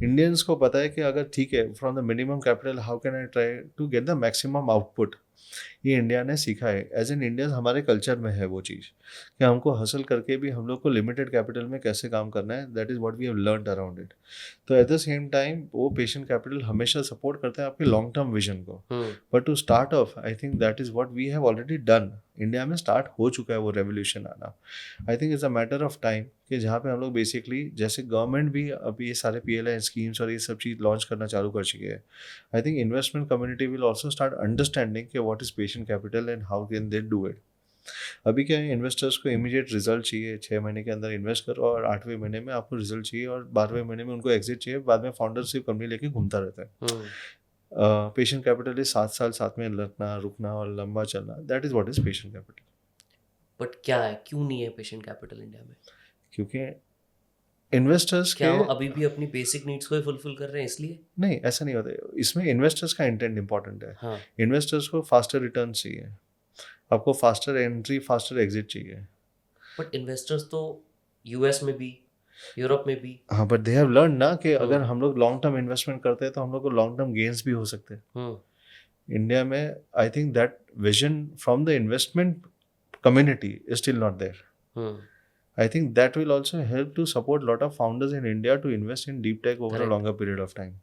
Indians को पता है कि अगर ठीक है, from the minimum capital how can I try to get the maximum output. ये इंडिया ने सीखा है, एज एन इंडियंस हमारे कल्चर में है वो चीज़ कि हमको हसल करके भी हम लोग को लिमिटेड कैपिटल में कैसे काम करना है, that is what we have learned around it. तो एट द सेम टाइम वो पेशेंट कैपिटल हमेशा सपोर्ट करते हैं आपके लॉन्ग टर्म विजन को, but to start off I think that is what we have already done. India में start हो चुका है वो रेवोल्यूशन आना। I think it's a matter of time कि जहाँ पे हम लोग बेसिकली, जैसे गवर्नमेंट भी अभी ये सारे PLI स्कीम्स और ये सब चीज़ लॉन्च करना चालू कर चुकी है, I think investment community will also start understanding कि what is patient capital and how can they do it. अभी क्या है, इन्वेस्टर्स को इमीडिएट रिजल्ट चाहिए, 6 महीने के अंदर इन्वेस्ट करो और 8वें महीने में आपको रिजल्ट चाहिए और 12वें महीने में उनको एग्जिट चाहिए, बाद में फाउंडर सिर्फ कंपनी लेके घूमता रहता है। पेशेंट कैपिटल इज 7 साल साथ में लगना, रुकना और लंबा चलना, that is what is patient capital. But क्या है, क्यों नहीं है पेशेंट कैपिटल इंडिया में? क्योंकि इन्वेस्टर्स क्या के, हम अभी भी अपनी बेसिक नीड्स को ही फुलफिल कर रहे हैं इसलिए? नहीं ऐसा नहीं होता है। इसमें इन्वेस्टर्स का इंटेंट इंपॉर्टेंट है। हाँ, इन्वेस्टर्स को फास्टर रिटर्न चाहिए, आपको फास्टर एंट्री फास्टर एग्जिट चाहिए। बट इन्वेस्टर्स तो यूएस में भी, यूरोप में भी। हाँ, बट दे हैव लर्न ना कि अगर हम लोग लॉन्ग टर्म इन्वेस्टमेंट करते हैं तो हम लोग को लॉन्ग टर्म गेन्स भी हो सकते हैं। इंडिया में आई think that vision from the investment community is still not there. I think that will also help to support lot of founders in India to invest in deep tech over a longer period of time.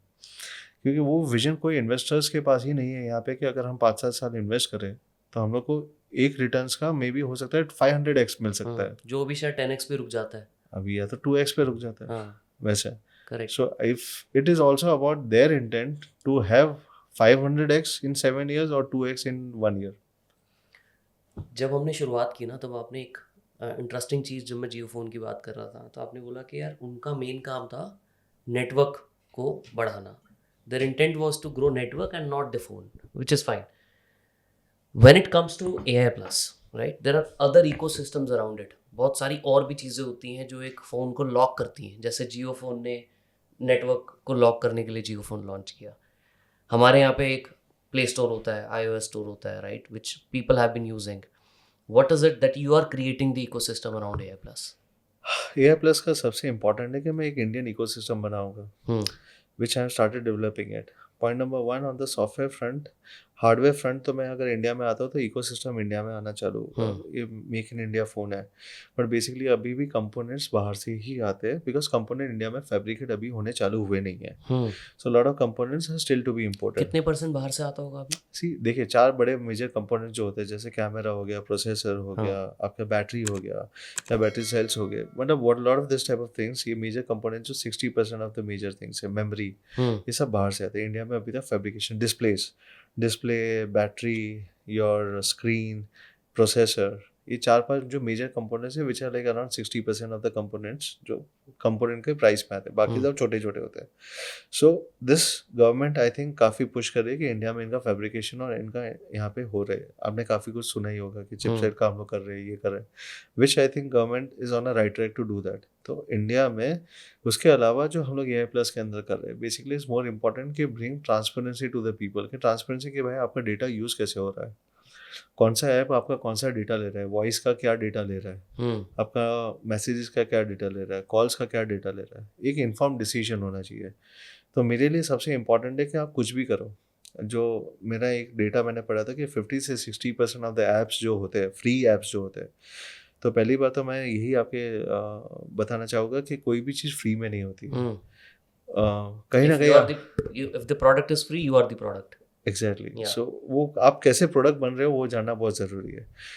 क्योंकि वो vision कोई investors के पास ही नहीं है यहाँ पे कि अगर हम 5-7 साल इन्वेस्ट करें तो हम लोग को एक रिटर्न्स का मे बी हो सकता है 500x मिल सकता है, जो भी शायद 10x पे रुक जाता है अभी, या तो 2x पे रुक जाता है वैसे। Correct. So if it is also about their intent to have 500x in 7 years or 2x in 1 year. जब हमने शुरुआत की ना तब आपने एक इंटरेस्टिंग चीज़, जब मैं जियो फ़ोन की बात कर रहा था तो आपने बोला कि यार उनका मेन काम था नेटवर्क को बढ़ाना। Their intent was to grow network and not the phone, which is fine. When it comes to AI plus, right, there are other ecosystems around it. बहुत सारी और भी चीज़ें होती हैं जो एक फ़ोन को लॉक करती हैं। जैसे जियो फ़ोन ने नेटवर्क को लॉक करने के लिए जियो फ़ोन लॉन्च किया। हमारे यहाँ पे एक प्ले स्टोर होता है, iOS स्टोर होता है, right, which people have been using. What is it that you are creating the ecosystem around AI plus? AI plus का सबसे इम्पोर्टेंट है कि मैं एक इंडियन इकोसिस्टम बनाऊंगा which I have started developing it. Point number 1, on the software front, hardware front तो मैं अगर इंडिया में आता हूँ तो इकोसिस्टम इंडिया में आना चालू होगा। ये मेक इन इंडिया फ़ोन है, बट बेसिकली अभी भी कंपोनेंट्स बाहर से ही आते हैं बिकॉज कंपोनेंट इंडिया में फैब्रिकेट अभी होने चालू हुए नहीं है। So lot of components are still to be imported. कितने % बाहर से आता होगा अभी? सी देखिए, 4 बड़े मेजर कंपोनेंट जो होते हैं, जैसे कैमरा हो गया, प्रोसेसर हो गया, आपका बैटरी हो गया या बैटरी सेल्स हो गए, मतलब what lot of this type of things, ये मेजर कंपोनेंट जो 60% ऑफ द मेजर थिंग्स है, मेमोरी, ये सब बाहर से आते हैं। इंडिया में अभी तक fabrication, display, battery, your screen, processor, ये 4-5 जो मेजर कंपोनेंट्स है which are like around 60% of the components जो कंपोनेंट के प्राइस में आते हैं, बाकी सब छोटे छोटे होते हैं। So this government I think काफ़ी पुश कर रही है कि इंडिया में इनका फैब्रिकेशन और इनका यहाँ पे हो रहे हैं। आपने काफ़ी कुछ सुना ही होगा कि चिपसेट का हम लोग कर रहे हैं, ये कर रहे हैं, which I think government is on a right track to do that. तो इंडिया में उसके अलावा जो हम लोग AI प्लस के अंदर कर रहे हैं, बेसिकली इज़ मोर इम्पॉर्टेंट कि bring transparency to the people, कि ट्रांसपेरेंसी कि भाई आपका डेटा यूज़ कैसे हो रहा है, कौन सा ऐप आपका कौन सा डेटा ले रहा है, वॉइस का क्या डेटा ले रहा है, आपका मैसेजेस का क्या डेटा ले रहा है, कॉल्स का क्या डेटा ले रहा है, एक इन्फॉर्म डिसीजन होना चाहिए। तो मेरे लिए सबसे इम्पॉर्टेंट है कि आप कुछ भी करो। जो मेरा एक डेटा मैंने पढ़ा था कि 50 से 60% ऑफ द ऐप्स जो होते हैं, फ्री ऐप्स जो होते हैं, तो पहली बात तो मैं यही आपके बताना चाहूँगा कि कोई भी चीज़ फ्री में नहीं होती है। कहीं ना कहीं if the product is free, you are the product. Exactly. So वो आप कैसे प्रोडक्ट बन रहे हो वो जानना बहुत ज़रूरी है।